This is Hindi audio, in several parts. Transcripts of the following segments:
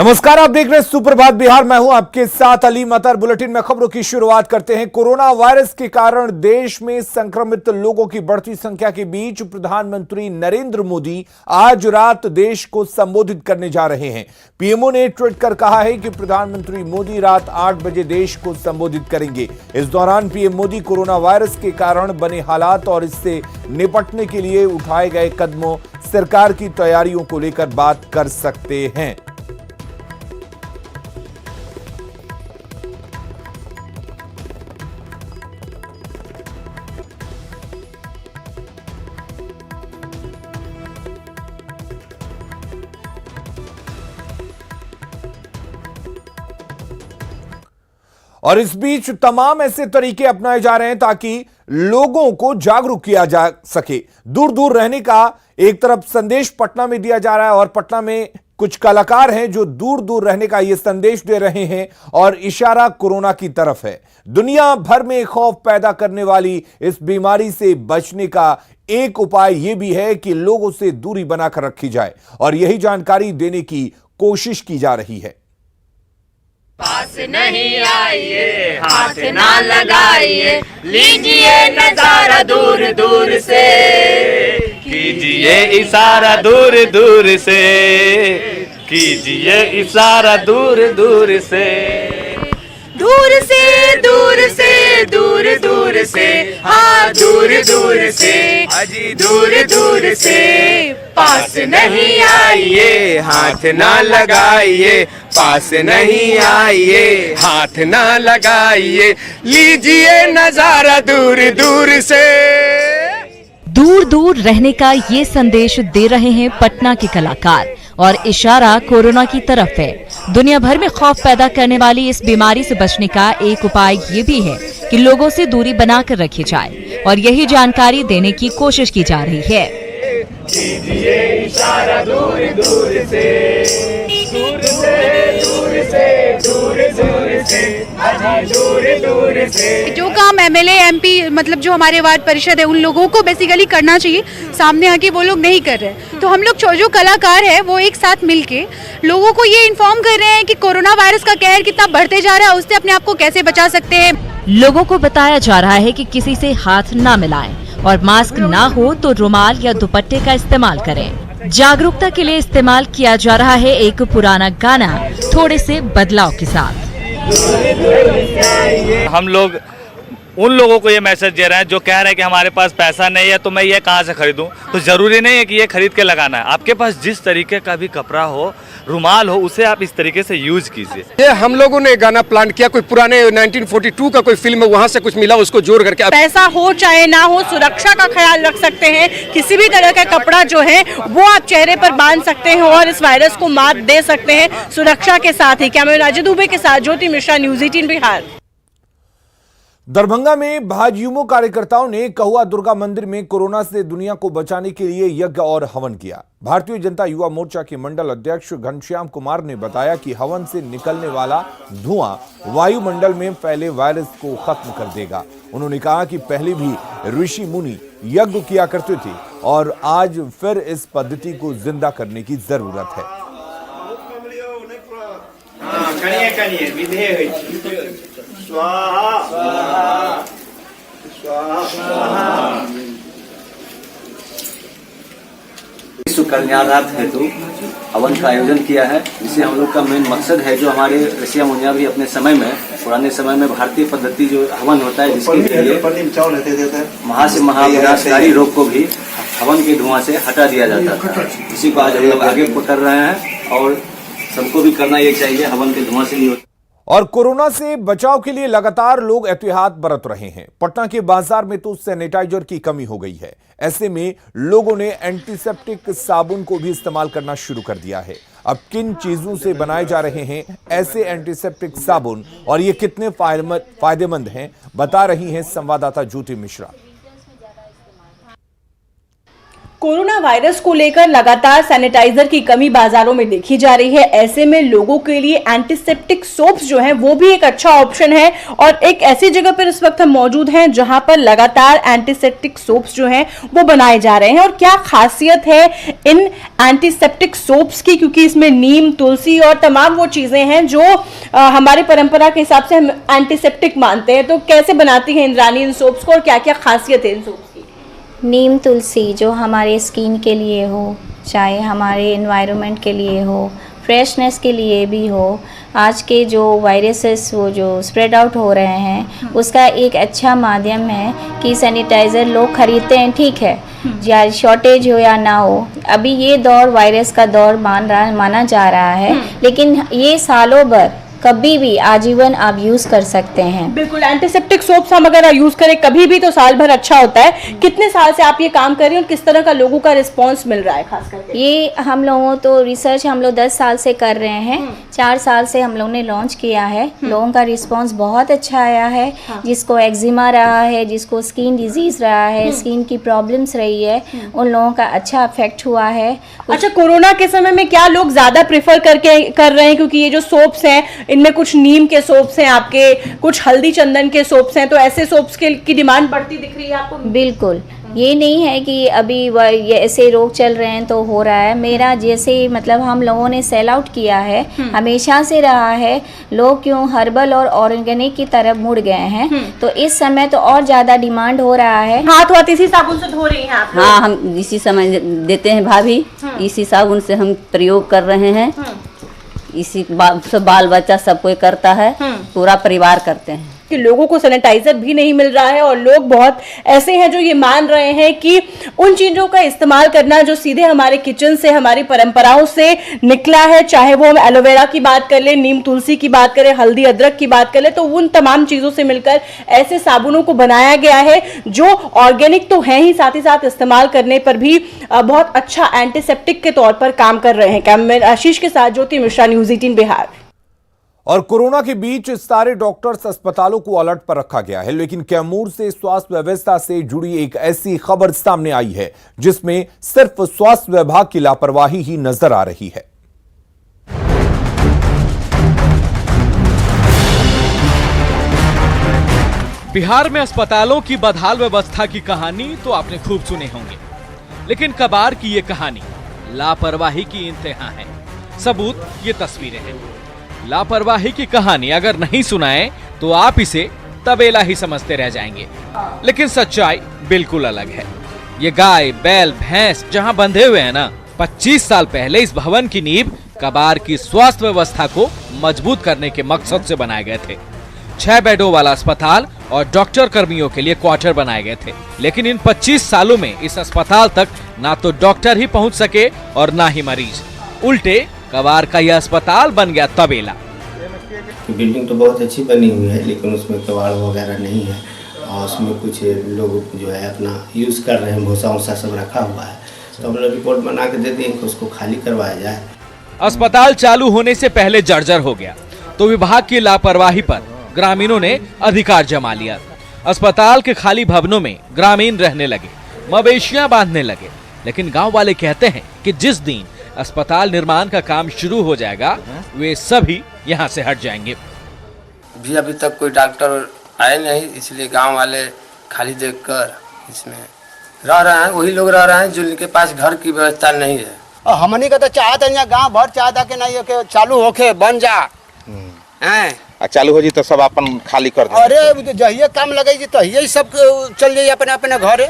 नमस्कार, आप देख रहे हैं सुप्रभात बिहार। मैं हूं आपके साथ अली मतर। बुलेटिन में खबरों की शुरुआत करते हैं। कोरोना वायरस के कारण देश में संक्रमित लोगों की बढ़ती संख्या के बीच प्रधानमंत्री नरेंद्र मोदी आज रात देश को संबोधित करने जा रहे हैं। पीएमओ ने ट्वीट कर कहा है कि प्रधानमंत्री मोदी रात 8 बजे देश को संबोधित करेंगे। इस दौरान पीएम मोदी कोरोना वायरस के कारण बने हालात और इससे निपटने के लिए उठाए गए कदमों, सरकार की तैयारियों को लेकर बात कर सकते हैं। और इस बीच तमाम ऐसे तरीके अपनाए जा रहे हैं ताकि लोगों को जागरूक किया जा सके। दूर दूर रहने का एक तरफ संदेश पटना में दिया जा रहा है और पटना में कुछ कलाकार हैं जो दूर दूर रहने का यह संदेश दे रहे हैं और इशारा कोरोना की तरफ है। दुनिया भर में खौफ पैदा करने वाली इस बीमारी से बचने का एक उपाय यह भी है कि लोगों से दूरी बनाकर रखी जाए और यही जानकारी देने की कोशिश की जा रही है। पास नहीं आइए, हाथ ना लगाइए, लीजिए नजारा दूर दूर से, कीजिए इशारा दूर दूर से, कीजिए इशारा दूर दूर से, दूर से दूर से दूर दूर से, हाँ दूर दूर से, अजी दूर दूर से, पास नहीं आइए, हाथ ना लगाइए, पास नहीं आइए, हाथ ना लगाइए, लीजिए नजारा दूर दूर से। दूर दूर रहने का ये संदेश दे रहे हैं पटना के कलाकार और इशारा कोरोना की तरफ है। दुनिया भर में खौफ पैदा करने वाली इस बीमारी से बचने का एक उपाय ये भी है कि लोगों से दूरी बनाकर रखी जाए और यही जानकारी देने की कोशिश की जा रही है। कीजिए इशारा दूर दूर से, दूर से दूर से, दूर दूर से, अजी दूर दूर से। जो काम एमएलए एमपी मतलब जो हमारे वार्ड परिषद है उन लोगों को बेसिकली करना चाहिए, सामने आके वो लोग नहीं कर रहे। तो हम लोग जो कलाकार है वो एक साथ मिलके लोगों को ये इन्फॉर्म कर रहे हैं कि कोरोना वायरस का कहर कितना बढ़ते जा रहा है, उससे अपने आप को कैसे बचा सकते हैं। लोगों को बताया जा रहा है कि किसी से हाथ ना मिलाएं और मास्क ना हो तो रुमाल या दुपट्टे का इस्तेमाल करें। जागरूकता के लिए इस्तेमाल किया जा रहा है एक पुराना गाना थोड़े से बदलाव के साथ। हम लोग उन लोगों को ये मैसेज दे रहे हैं जो कह रहे हैं कि हमारे पास पैसा नहीं है तो मैं ये कहाँ से खरीदूं। तो जरूरी नहीं है कि ये खरीद के लगाना है। आपके पास जिस तरीके का भी कपड़ा हो, रुमाल हो, उसे आप इस तरीके से यूज कीजिए। ये हम लोगों ने गाना प्लान किया, कोई पुराने 1942 का कोई फिल्म है, वहाँ से कुछ मिला, उसको जोड़ करके। पैसा हो चाहे ना हो, सुरक्षा का ख्याल रख सकते हैं। किसी भी तरह का कपड़ा जो है वो आप चेहरे पर बांध सकते हैं और इस वायरस को मात दे सकते हैं सुरक्षा के साथ ही। कैमरा राजू दुबे के साथ ज्योति मिश्रा, न्यूज़ 18 बिहार। दरभंगा में भाजयुमो कार्यकर्ताओं ने कहुआ दुर्गा मंदिर में कोरोना से दुनिया को बचाने के लिए यज्ञ और हवन किया। भारतीय जनता युवा मोर्चा के मंडल अध्यक्ष घनश्याम कुमार ने बताया कि हवन से निकलने वाला धुआं वायुमंडल में फैले वायरस को खत्म कर देगा। उन्होंने कहा कि पहले भी ऋषि मुनि यज्ञ किया करते थे और आज फिर इस पद्धति को जिंदा करने की जरूरत है। विश्व कल्याणार्थ हेतु हवन का आयोजन किया है, जिसे हम लोग का मेन मकसद है जो हमारे ऋषि मुनियाँ भी अपने समय में, पुराने समय में भारतीय पद्धति जो हवन होता है जिसके लिए महा से महाविनाशकारी रोग को भी हवन के धुआं से हटा दिया जाता था। इसी को आज हम लोग आगे कर रहे हैं और सबको भी करना ये चाहिए, हवन के धुआं से नहीं होता। और कोरोना से बचाव के लिए लगातार लोग एहतियात बरत रहे हैं। पटना के बाजार में तो सैनिटाइजर की कमी हो गई है। ऐसे में लोगों ने एंटीसेप्टिक साबुन को भी इस्तेमाल करना शुरू कर दिया है। अब किन चीजों से बनाए जा रहे हैं ऐसे एंटीसेप्टिक साबुन और ये कितने फायदेमंद हैं, बता रही हैं संवाददाता ज्योति मिश्रा। कोरोना वायरस को लेकर लगातार सैनिटाइजर की कमी बाजारों में देखी जा रही है। ऐसे में लोगों के लिए एंटीसेप्टिक सोप्स जो हैं वो भी एक अच्छा ऑप्शन है और एक ऐसी जगह पर इस वक्त हम मौजूद हैं जहां पर लगातार एंटीसेप्टिक सोप्स जो हैं वो बनाए जा रहे हैं। और क्या खासियत है इन एंटीसेप्टिक सोप्स की, क्योंकि इसमें नीम, तुलसी और तमाम वो चीजें हैं जो हमारी परंपरा के हिसाब से हम एंटीसेप्टिक मानते हैं। तो कैसे बनाती है इंद्रानी इन सोप्स को और क्या क्या खासियत है इन सोप्स? नीम तुलसी जो हमारे स्किन के लिए हो, चाहे हमारे एनवायरनमेंट के लिए हो, फ्रेशनेस के लिए भी हो, आज के जो वायरसेस वो जो स्प्रेड आउट हो रहे हैं उसका एक अच्छा माध्यम है कि सैनिटाइज़र लोग खरीदते हैं, ठीक है, या शॉर्टेज हो या ना हो। अभी ये दौर वायरस का दौर माना जा रहा है, लेकिन ये सालों भर कभी भी आजीवन आप यूज कर सकते हैं। बिल्कुल, एंटीसेप्टिक सोप्स हम अगर यूज करें कभी भी तो साल भर अच्छा होता है। कितने साल से आप ये काम कर रही हैं और किस तरह का लोगों का रिस्पांस मिल रहा है? खास करके ये हम लोगों तो रिसर्च हम लोग 10 साल से कर रहे हैं। 4 साल से हम लोगों ने लॉन्च किया है। लोगों का रिस्पांस बहुत अच्छा आया है। जिसको एक्जिमा रहा है, जिसको स्किन डिजीज रहा है, स्किन की प्रॉब्लम्स रही है, उन लोगों का अच्छा इफेक्ट हुआ है। अच्छा, कोरोना के समय में क्या लोग ज्यादा प्रेफर कर रहे हैं, क्योंकि ये जो सोप्स हैं इनमें कुछ नीम के सोप्स हैं, आपके कुछ हल्दी चंदन के सोप्स हैं, तो ऐसे सोप्स की डिमांड बढ़ती दिख रही है आपको? बिल्कुल, ये नहीं है कि अभी ये ऐसे रोग चल रहे हैं तो हो रहा है। मेरा जैसे मतलब हम लोगों ने सेल आउट किया है, हमेशा से रहा है। लोग क्यों हर्बल और ऑर्गेनिक की तरफ मुड़ गए हैं, तो इस समय तो और ज्यादा डिमांड हो रहा है। हाथ इसी साबुन से धो रही हैं आप? हाँ, हम इसी समय देते हैं भाभी, इसी साबुन से हम प्रयोग कर रहे हैं। इसी सब बाल बच्चा सब कोई करता है, पूरा परिवार करते हैं। कि लोगों को सैनिटाइजर भी नहीं मिल रहा है और लोग बहुत ऐसे हैं जो ये मान रहे हैं कि उन चीज़ों का इस्तेमाल करना जो सीधे हमारे किचन से, हमारी परंपराओं से निकला है, चाहे वो हम एलोवेरा की बात कर ले, नीम तुलसी की बात करें, हल्दी अदरक की बात कर ले, तो उन तमाम चीज़ों से मिलकर ऐसे साबुनों को बनाया गया है जो ऑर्गेनिक तो हैं ही, साथ ही साथ इस्तेमाल करने पर भी बहुत अच्छा एंटीसेप्टिक के तौर पर काम कर रहे हैं। कैमरामैन आशीष के साथ ज्योति मिश्रा, न्यूज़ 18 बिहार। और कोरोना के बीच सारे डॉक्टर्स अस्पतालों को अलर्ट पर रखा गया है, लेकिन कैमूर से स्वास्थ्य व्यवस्था से जुड़ी एक ऐसी खबर सामने आई है जिसमें सिर्फ स्वास्थ्य विभाग की लापरवाही ही नजर आ रही है। बिहार में अस्पतालों की बदहाल व्यवस्था की कहानी तो आपने खूब सुने होंगे, लेकिन कबार की ये कहानी लापरवाही की इंतहा है। सबूत ये तस्वीरें हैं। लापरवाही की कहानी अगर नहीं सुनाएं तो आप इसे तबेला ही समझते रह जाएंगे, लेकिन सच्चाई बिल्कुल अलग है। ये गाय, बैल, भैंस जहां बंधे हुए हैं ना, 25 साल पहले इस भवन की नींव कबार की स्वास्थ्य व्यवस्था को मजबूत करने के मकसद से बनाए गए थे। 6 बेडों वाला अस्पताल और डॉक्टर कर्मियों के लिए क्वार्टर बनाए गए थे, लेकिन इन 25 सालों में इस अस्पताल तक ना तो डॉक्टर ही पहुंच सके और ना ही मरीज। उल्टे कबार का यह अस्पताल बन गया तबेला। बिल्डिंग तो बहुत अच्छी बनी हुई है, लेकिन उसमें कबाड़ वगैरह नहीं है और उसमें कुछ लोग जो है अपना यूज़ कर रहे हैं, भूसा वूसा सब रखा हुआ है। तो हम लोग रिपोर्ट बना के दे दिए कि उसको खाली करवाया जाए। अस्पताल चालू होने से पहले जर्जर हो गया तो विभाग की लापरवाही पर ग्रामीणों ने अधिकार जमा लिया। अस्पताल के खाली भवनों में ग्रामीण रहने लगे, मवेशियां बांधने लगे, लेकिन गांव वाले कहते हैं कि जिस दिन अस्पताल निर्माण का काम शुरू हो जाएगा वे सभी यहाँ से हट जाएंगे। भी अभी तक कोई डॉक्टर आए नहीं, इसलिए गांव वाले खाली देखकर इसमें रह रहे हैं। वही लोग रह रहे हैं जिनके पास घर की व्यवस्था नहीं है। और हमनी का तो चाहते हैं गांव भर चाहता कि नहीं के चालू होके बन जा हैं, चालू हो जी तो सब अपन खाली कर दे। अरे जहिए काम लगे जी तो यही सब चल जाइए अपने अपने घर।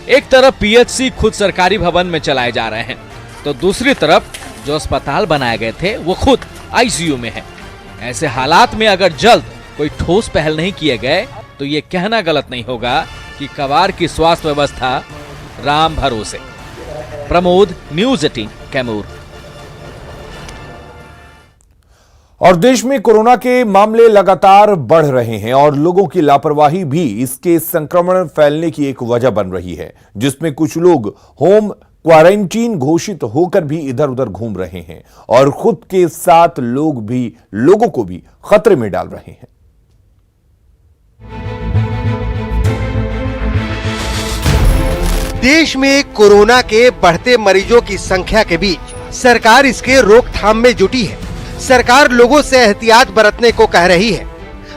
एक तरफ पीएचसी खुद सरकारी भवन में चलाए जा रहे हैं, तो दूसरी तरफ जो अस्पताल बनाए गए थे वो खुद आईसीयू में है। ऐसे हालात में अगर जल्द कोई ठोस पहल नहीं किए गए तो ये कहना गलत नहीं होगा कि कबार की स्वास्थ्य व्यवस्था राम भरोसे। प्रमोद, न्यूज़ 18 कैमूर। और देश में कोरोना के मामले लगातार बढ़ रहे हैं और लोगों की लापरवाही भी इसके संक्रमण फैलने की एक वजह बन रही है, जिसमें कुछ लोग होम क्वारंटीन घोषित होकर भी इधर उधर घूम रहे हैं और खुद के साथ लोगों को भी खतरे में डाल रहे हैं। देश में कोरोना के बढ़ते मरीजों की संख्या के बीच सरकार इसके रोकथाम में जुटी है। सरकार लोगों से एहतियात बरतने को कह रही है,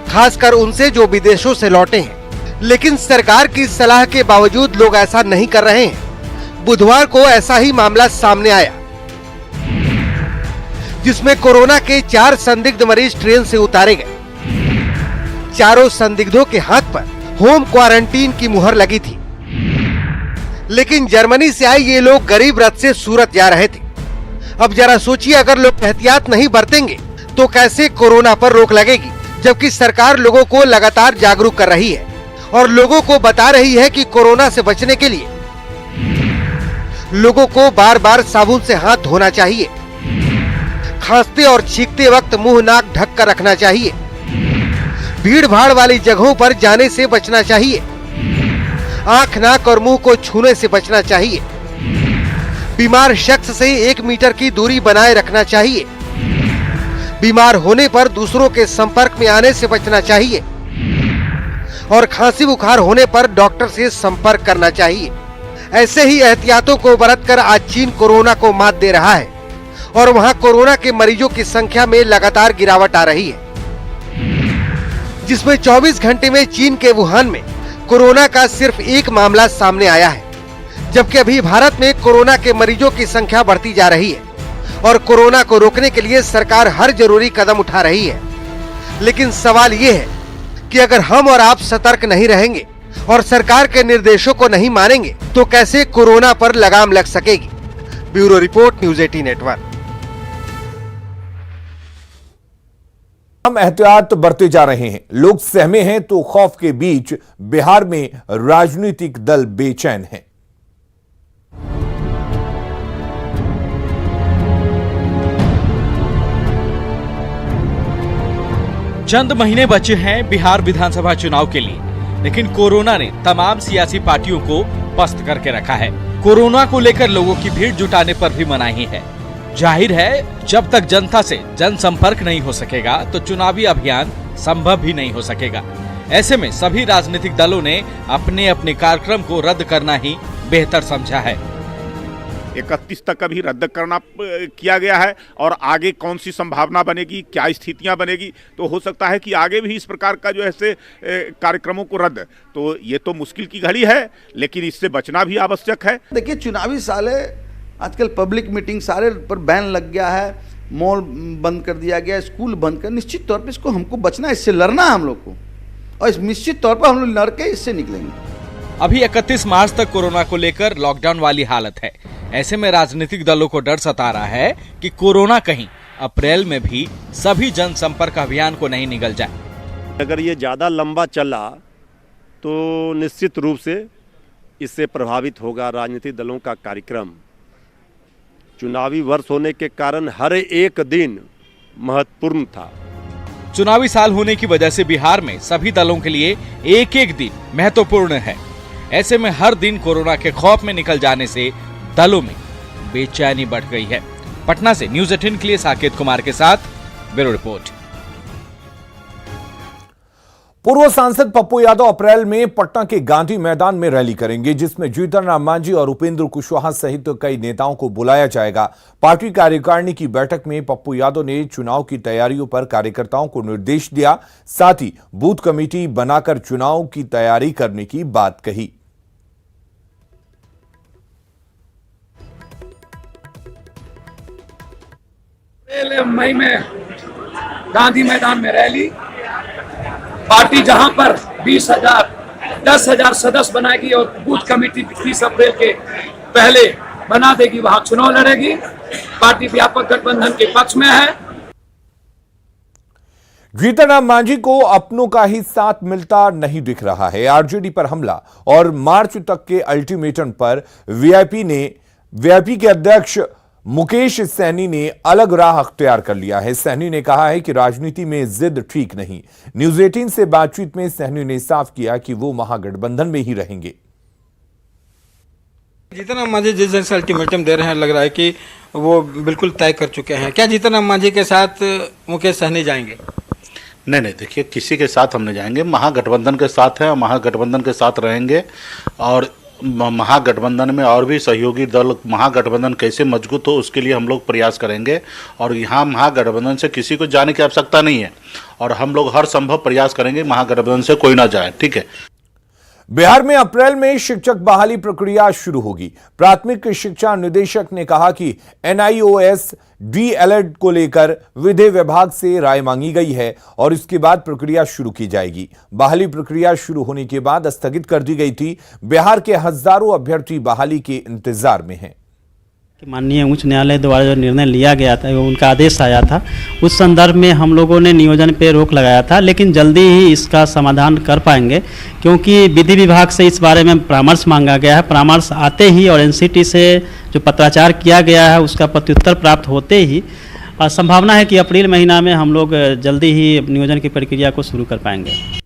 खासकर उनसे जो विदेशों से लौटे हैं। लेकिन सरकार की सलाह के बावजूद लोग ऐसा नहीं कर रहे हैं। बुधवार को ऐसा ही मामला सामने आया, जिसमें कोरोना के 4 संदिग्ध मरीज ट्रेन से उतारे गए। चारों संदिग्धों के हाथ पर होम क्वारंटीन की मुहर लगी थी। लेकिन जर्मनी से आए ये लोग गरीब रथ से सूरत जा रहे थे। अब जरा सोचिए, अगर लोग एहतियात नहीं बरतेंगे तो कैसे कोरोना पर रोक लगेगी, जबकि सरकार लोगों को लगातार जागरूक कर रही है और लोगों को बता रही है कि कोरोना से बचने के लिए लोगों को बार बार साबुन से हाथ धोना चाहिए, खांसते और छींकते वक्त मुंह नाक ढक कर रखना चाहिए, भीड़ भाड़ वाली जगहों पर जाने से बचना चाहिए, आंख नाक और मुंह को छूने से बचना चाहिए, बीमार शख्स से 1 मीटर की दूरी बनाए रखना चाहिए, बीमार होने पर दूसरों के संपर्क में आने से बचना चाहिए और खांसी बुखार होने पर डॉक्टर से संपर्क करना चाहिए। ऐसे ही एहतियातों को बरतकर आज चीन कोरोना को मात दे रहा है और वहां कोरोना के मरीजों की संख्या में लगातार गिरावट आ रही है, जिसमें 24 घंटे में चीन के वुहान में कोरोना का सिर्फ 1 मामला सामने आया है, जबकि अभी भारत में कोरोना के मरीजों की संख्या बढ़ती जा रही है और कोरोना को रोकने के लिए सरकार हर जरूरी कदम उठा रही है। लेकिन सवाल ये है कि अगर हम और आप सतर्क नहीं रहेंगे और सरकार के निर्देशों को नहीं मानेंगे तो कैसे कोरोना पर लगाम लग सकेगी। Bureau report, news 18 network. हम एहतियात बरते जा रहे हैं, लोग सहमे हैं तो खौफ के बीच बिहार में राजनीतिक दल बेचैन हैं। चंद महीने बचे हैं बिहार विधानसभा चुनाव के लिए, लेकिन कोरोना ने तमाम सियासी पार्टियों को पस्त करके रखा है। कोरोना को लेकर लोगों की भीड़ जुटाने पर भी मनाही है। जाहिर है, जब तक जनता से जनसंपर्क नहीं हो सकेगा तो चुनावी अभियान संभव भी नहीं हो सकेगा। ऐसे में सभी राजनीतिक दलों ने अपने अपने कार्यक्रम को रद्द करना ही बेहतर समझा है। 31 तक का भी रद्द करना किया गया है और आगे कौन सी संभावना बनेगी, क्या स्थितियां बनेगी, तो हो सकता है कि आगे भी इस प्रकार का जो ऐसे कार्यक्रमों को रद्द, तो ये तो मुश्किल की घड़ी है, लेकिन इससे बचना भी आवश्यक है। देखिए, चुनावी साल है, आजकल पब्लिक मीटिंग सारे पर बैन लग गया है, मॉल बंद कर दिया गया, स्कूल बंद कर, निश्चित तौर पे इसको हमको बचना है, इससे लड़ना है हम लोग को और इस निश्चित तौर पर हम लोग लड़ के इससे निकलेंगे। अभी 31 मार्च तक कोरोना को लेकर लॉकडाउन वाली हालत है। ऐसे में राजनीतिक दलों को डर सता रहा है कि कोरोना कहीं अप्रैल में भी सभी जनसंपर्क अभियान को नहीं निगल जाए। अगर ये ज़्यादा लंबा चला तो निश्चित रूप से इससे प्रभावित होगा राजनीतिक दलों का कार्यक्रम। चुनावी वर्ष होने के कारण हर एक दिन महत्वपूर्ण था। चुनावी साल होने की वजह से बिहार में सभी दलों के लिए एक एक दिन महत्वपूर्ण है। ऐसे में हर दिन कोरोना के खौफ में निकल जाने से दलों में बेचैनी बढ़ गई है। पटना से न्यूज़ 18 के लिए साकेत कुमार के साथ ब्यूरो रिपोर्ट। पूर्व सांसद पप्पू यादव अप्रैल में पटना के गांधी मैदान में रैली करेंगे, जिसमें जीतन राम मांझी और उपेंद्र कुशवाहा सहित कई नेताओं को बुलाया जाएगा। पार्टी कार्यकारिणी की बैठक में पप्पू यादव ने चुनाव की तैयारियों पर कार्यकर्ताओं को निर्देश दिया, साथ ही बूथ कमेटी बनाकर चुनाव की तैयारी करने की बात कही। मई में गांधी मैदान में रैली, पार्टी जहां पर 20,000 10,000 सदस्य बनाएगी और बूथ कमेटी 30 अप्रैल के पहले बना देगी, वहां चुनाव लड़ेगी। पार्टी व्यापक गठबंधन के पक्ष में है। जीतन राम मांझी को अपनों का ही साथ मिलता नहीं दिख रहा है। आरजेडी पर हमला और मार्च तक के अल्टीमेटम पर वीआईपी के अध्यक्ष मुकेश सहनी ने अलग राह अख्तियार कर लिया है। सहनी ने कहा है कि राजनीति में जिद ठीक नहीं। न्यूज़ 18 से बातचीत में सहनी ने साफ किया कि वो महागठबंधन में ही रहेंगे। जीतन राम मांझी जिस दिन से अल्टीमेटम दे रहे हैं, लग रहा है कि वो बिल्कुल तय कर चुके हैं। क्या जीतन राम मांझी के साथ मुकेश सहनी जाएंगे? नहीं, देखिए, किसी के साथ हम नहीं जाएंगे। महागठबंधन के साथ है, महागठबंधन के साथ रहेंगे और महागठबंधन में और भी सहयोगी दल महागठबंधन कैसे मजबूत हो उसके लिए हम लोग प्रयास करेंगे। और यहाँ महागठबंधन से किसी को जाने की आवश्यकता नहीं है और हम लोग हर संभव प्रयास करेंगे महागठबंधन से कोई ना जाए। ठीक है। बिहार में अप्रैल में शिक्षक बहाली प्रक्रिया शुरू होगी। प्राथमिक शिक्षा निदेशक ने कहा कि NIOS DLED को लेकर विधि विभाग से राय मांगी गई है और इसके बाद प्रक्रिया शुरू की जाएगी। बहाली प्रक्रिया शुरू होने के बाद स्थगित कर दी गई थी। बिहार के हजारों अभ्यर्थी बहाली के इंतजार में हैं। माननीय उच्च न्यायालय द्वारा जो निर्णय लिया गया था, उनका आदेश आया था, उस संदर्भ में हम लोगों ने नियोजन पे रोक लगाया था, लेकिन जल्दी ही इसका समाधान कर पाएंगे क्योंकि विधि विभाग से इस बारे में परामर्श मांगा गया है। परामर्श आते ही और NCT से जो पत्राचार किया गया है उसका प्रत्युत्तर प्राप्त होते ही संभावना है कि अप्रैल महीना में हम लोग जल्दी ही नियोजन की प्रक्रिया को शुरू कर पाएंगे।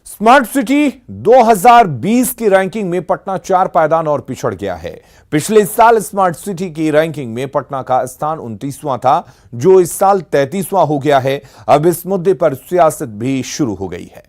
स्मार्ट सिटी 2020 की रैंकिंग में पटना 4 पायदान और पिछड़ गया है। पिछले साल स्मार्ट सिटी की रैंकिंग में पटना का स्थान 29वां था, जो इस साल 33वां हो गया है। अब इस मुद्दे पर सियासत भी शुरू हो गई है।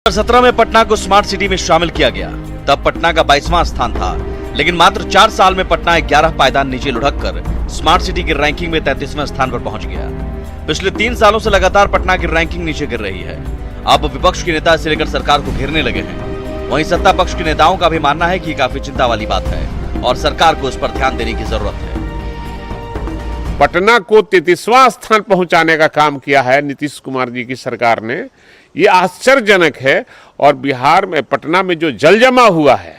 2017 में पटना को स्मार्ट सिटी में शामिल किया गया। तब पटना का 22वां स्थान था, लेकिन मात्र 4 साल में पटना 11 पायदान नीचे लुढ़क कर स्मार्ट सिटी की रैंकिंग में 33वें स्थान पर पहुंच गया। पिछले 3 सालों से लगातार पटना की रैंकिंग नीचे गिर रही है। अब विपक्ष के नेता इसे लेकर सरकार को घेरने लगे हैं। वहीं सत्ता पक्ष के नेताओं का भी मानना है कि काफी चिंता वाली बात है और सरकार को इस पर ध्यान देने की जरूरत है। पटना को 33वां स्थान पहुंचाने का काम किया है नीतीश कुमार जी की सरकार ने। ये आश्चर्यजनक है। और बिहार में पटना में जो जल जमा हुआ है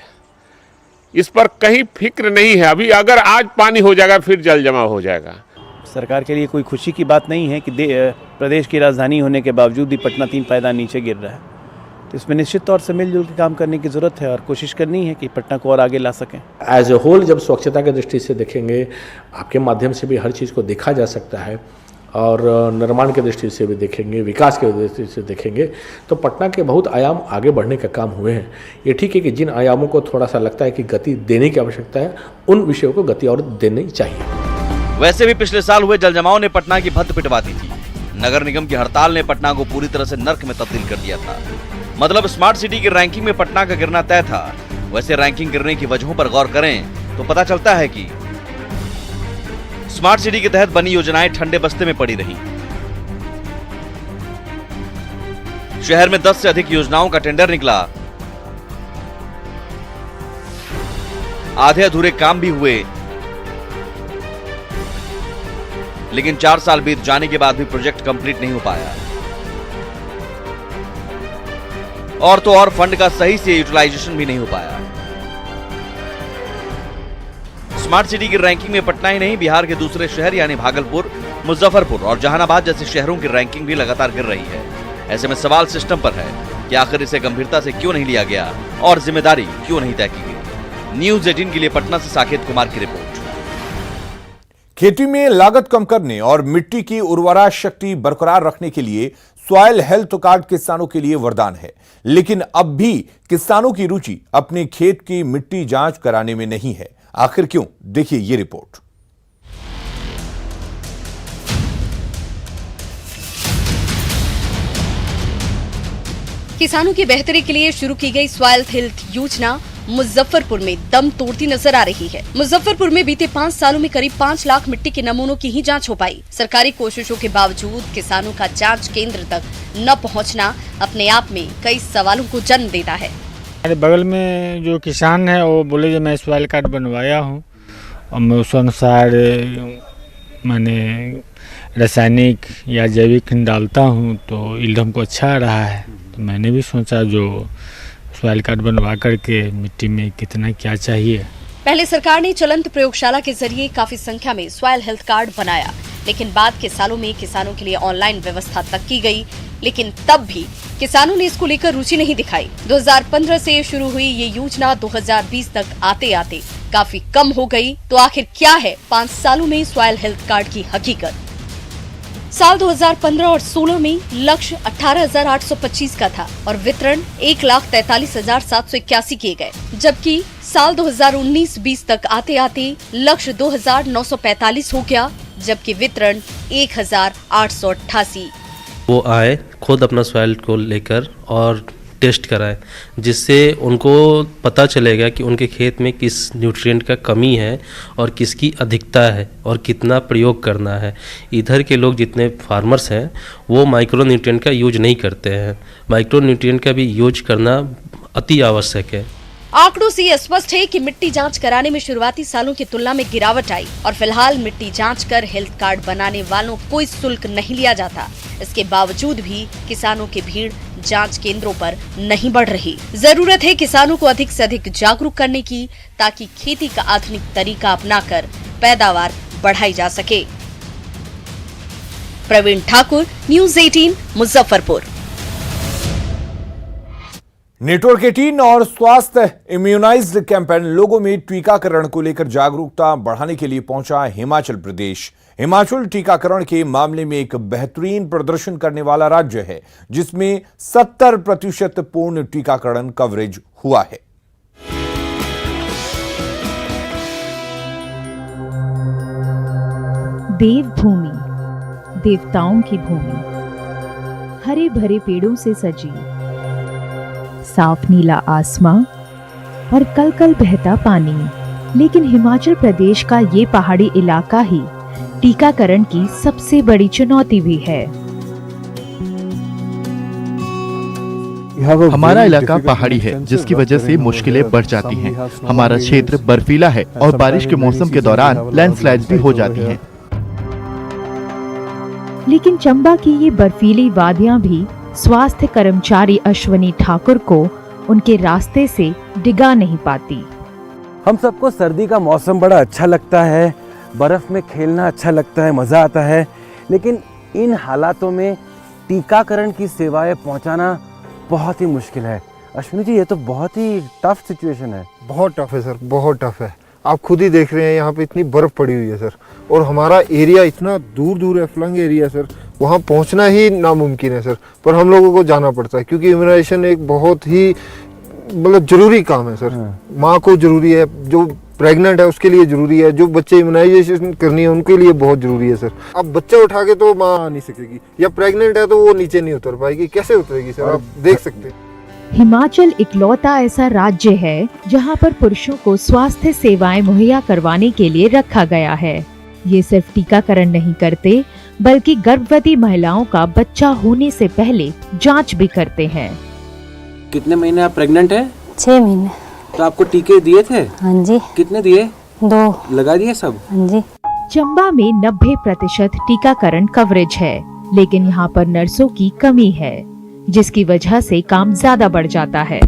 इस पर कहीं फिक्र नहीं है। अभी अगर आज पानी हो जाएगा फिर जल जमा हो जाएगा। सरकार के लिए कोई खुशी की बात नहीं है कि प्रदेश की राजधानी होने के बावजूद भी पटना 3 पायदान नीचे गिर रहा है। तो इसमें निश्चित तौर से मिलजुल के काम करने की ज़रूरत है और कोशिश करनी है कि पटना को और आगे ला सकें। एज ए होल जब स्वच्छता की दृष्टि से देखेंगे, आपके माध्यम से भी हर चीज़ को देखा जा सकता है और निर्माण की दृष्टि से भी देखेंगे, विकास की दृष्टि से देखेंगे, तो पटना के बहुत आयाम आगे बढ़ने का काम हुए हैं। ये ठीक है कि जिन आयामों को थोड़ा सा लगता है कि गति देने की आवश्यकता है, उन विषयों को गति और देनी चाहिए। वैसे भी पिछले साल हुए जल जमाव ने पटना की भद्द पिटवा दी थी। नगर निगम की हड़ताल ने पटना को पूरी तरह से नर्क में तब्दील कर दिया था। मतलब स्मार्ट सिटी की रैंकिंग में पटना का गिरना तय था। वैसे रैंकिंग गिरने की वजहों पर गौर करें तो पता चलता है कि स्मार्ट सिटी के तहत बनी योजनाएं ठंडे बस्ते में पड़ी रही। शहर में 10 से अधिक योजनाओं का टेंडर निकला, आधे अधूरे काम भी हुए, लेकिन 4 साल बीत जाने के बाद भी प्रोजेक्ट कंप्लीट नहीं हो पाया। और तो और फंड का सही से यूटिलाइजेशन भी नहीं हो पाया। स्मार्ट सिटी की रैंकिंग में पटना ही नहीं, बिहार के दूसरे शहर यानी भागलपुर, मुजफ्फरपुर और जहानाबाद जैसे शहरों की रैंकिंग भी लगातार गिर रही है। ऐसे में सवाल सिस्टम पर है कि आखिर इसे गंभीरता से क्यों नहीं लिया गया और जिम्मेदारी क्यों नहीं तय की गई। न्यूज़ 18 के लिए पटना से साकेत कुमार की रिपोर्ट। खेती में लागत कम करने और मिट्टी की उर्वरा शक्ति बरकरार रखने के लिए सॉइल हेल्थ कार्ड किसानों के लिए वरदान है, लेकिन अब भी किसानों की रुचि अपने खेत की मिट्टी जांच कराने में नहीं है। आखिर क्यों? देखिए ये रिपोर्ट। किसानों की बेहतरी के लिए शुरू की गई सॉइल हेल्थ योजना मुजफ्फरपुर में दम तोड़ती नजर आ रही है। मुजफ्फरपुर में बीते 5 सालों में करीब 5 लाख मिट्टी के नमूनों की ही जांच हो पाई। सरकारी कोशिशों के बावजूद किसानों का जांच केंद्र तक न पहुंचना अपने आप में कई सवालों को जन्म देता है। हमारे बगल में जो किसान है वो बोले जो मैं सॉइल कार्ड बनवाया हूँ और मैं उस अनुसार मैंने रासायनिक या जैविक डालता हूँ तो यील्ड हमको अच्छा आ रहा है। तो मैंने भी सोचा जो सॉइल कार्ड बनवा करके मिट्टी में कितना क्या चाहिए। पहले सरकार ने चलंत प्रयोगशाला के जरिए काफी संख्या में सॉइल हेल्थ कार्ड बनाया, लेकिन बाद के सालों में किसानों के लिए ऑनलाइन व्यवस्था तक की गई, लेकिन तब भी किसानों ने इसको लेकर रुचि नहीं दिखाई। 2015 से शुरू हुई ये योजना 2020 तक आते आते काफी कम हो गई। तो आखिर क्या है 5 सालों में सॉइल हेल्थ कार्ड की हकीकत? साल 2015 और 16 में लक्ष्य 18,825 का था और वितरण 1,43,781 किए गए, जबकि साल 2019-20 तक आते आते लक्ष्य 2,945 हो गया, जबकि वितरण 1,888। वो आए खुद अपना सॉइल को लेकर और टेस्ट कराएं, जिससे उनको पता चलेगा कि उनके खेत में किस न्यूट्रिएंट का कमी है और किसकी अधिकता है और कितना प्रयोग करना है। इधर के लोग जितने फार्मर्स हैं वो माइक्रो न्यूट्रिएंट का यूज नहीं करते हैं, माइक्रो न्यूट्रिएंट का भी यूज करना अति आवश्यक है। आंकड़ों से यह स्पष्ट है कि मिट्टी जांच कराने में शुरुआती सालों की तुलना में गिरावट आई और फिलहाल मिट्टी जांच कर हेल्थ कार्ड बनाने वालों कोई शुल्क नहीं लिया जाता। इसके बावजूद भी किसानों की भीड़ जांच केंद्रों पर नहीं बढ़ रही। जरूरत है किसानों को अधिक से अधिक जागरूक करने की, ताकि खेती का आधुनिक तरीका अपनाकर पैदावार बढ़ाई जा सके। प्रवीण ठाकुर, न्यूज़ 18, मुजफ्फरपुर। नेटवर्क 18 और स्वास्थ्य इम्यूनाइज्ड कैंपेन लोगों में टीकाकरण को लेकर जागरूकता बढ़ाने के लिए पहुंचा हिमाचल प्रदेश। हिमाचल टीकाकरण के मामले में एक बेहतरीन प्रदर्शन करने वाला राज्य है, जिसमें 70% पूर्ण टीकाकरण कवरेज हुआ है। देवभूमि, देवताओं की भूमि, हरे भरे पेड़ों से सजी, साफ नीला आसमां और कल कल बहता पानी। लेकिन हिमाचल प्रदेश का ये पहाड़ी इलाका ही टीकाकरण की सबसे बड़ी चुनौती भी है। हमारा इलाका पहाड़ी है, जिसकी वजह से मुश्किलें बढ़ जाती हैं। हमारा क्षेत्र बर्फीला है और बारिश के मौसम के दौरान लैंडस्लाइड्स भी हो जाती हैं। लेकिन चंबा की ये बर्फीली वादियां भी स्वास्थ्य कर्मचारी अश्वनी ठाकुर को उनके रास्ते से डिगा नहीं पाती। हम सबको सर्दी का मौसम बड़ा अच्छा लगता है, बर्फ में खेलना अच्छा लगता है, मज़ा आता है, लेकिन इन हालातों में टीकाकरण की सेवाएं पहुंचाना बहुत ही मुश्किल है। अश्विनी जी, ये तो बहुत ही टफ सिचुएशन है। बहुत टफ है सर, बहुत टफ है। आप खुद ही देख रहे हैं, यहाँ पे इतनी बर्फ पड़ी हुई है सर, और हमारा एरिया इतना दूर दूर है, फ्लंग एरिया सर, वहाँ पहुँचना ही नामुमकिन है सर, पर हम लोगों को जाना पड़ता है क्योंकि इम्यूनाइजेशन एक बहुत ही मतलब जरूरी काम है सर। माँ को जरूरी है, जो प्रेग्नेंट है उसके लिए जरूरी है, जो बच्चे इम्यूनाइजेशन करनी है उनके लिए बहुत जरूरी है सर। अब बच्चा उठा के तो माँ आ नहीं सकेगी, या प्रेग्नेंट है तो वो नीचे नहीं उतर पाएगी, कैसे उतरेगी सर, आप देख सकते हैं। हिमाचल इकलौता ऐसा राज्य है जहां पर पुरुषों को स्वास्थ्य सेवाएं मुहैया करवाने के लिए रखा गया है। ये सिर्फ टीकाकरण नहीं करते, बल्कि गर्भवती महिलाओं का बच्चा होने से पहले जांच भी करते हैं। कितने महीने आप प्रेग्नेंट हैं? 6 महीने। तो आपको टीके दिए थे? हाँ जी। कितने दिए? 2। लगा दिए सब? हाँ जी। चंबा में 90% टीकाकरण कवरेज है, लेकिन यहाँ पर नर्सों की कमी है, जिसकी वजह से काम ज्यादा बढ़ जाता है।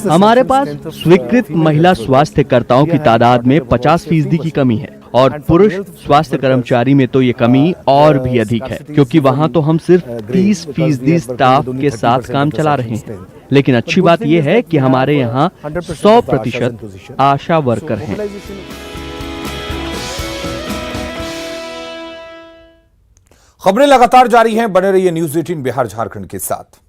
हमारे पास स्वीकृत महिला स्वास्थ्यकर्ताओं की तादाद में 50% की कमी है, और पुरुष स्वास्थ्य कर्मचारी में तो ये कमी और भी अधिक है, क्योंकि वहाँ तो हम सिर्फ 30% स्टाफ के साथ काम चला रहे हैं। लेकिन अच्छी बात यह है कि हमारे यहाँ 100% आशा वर्कर हैं। खबरें लगातार जारी हैं, बने रहिए न्यूज़ 18 बिहार झारखंड के साथ।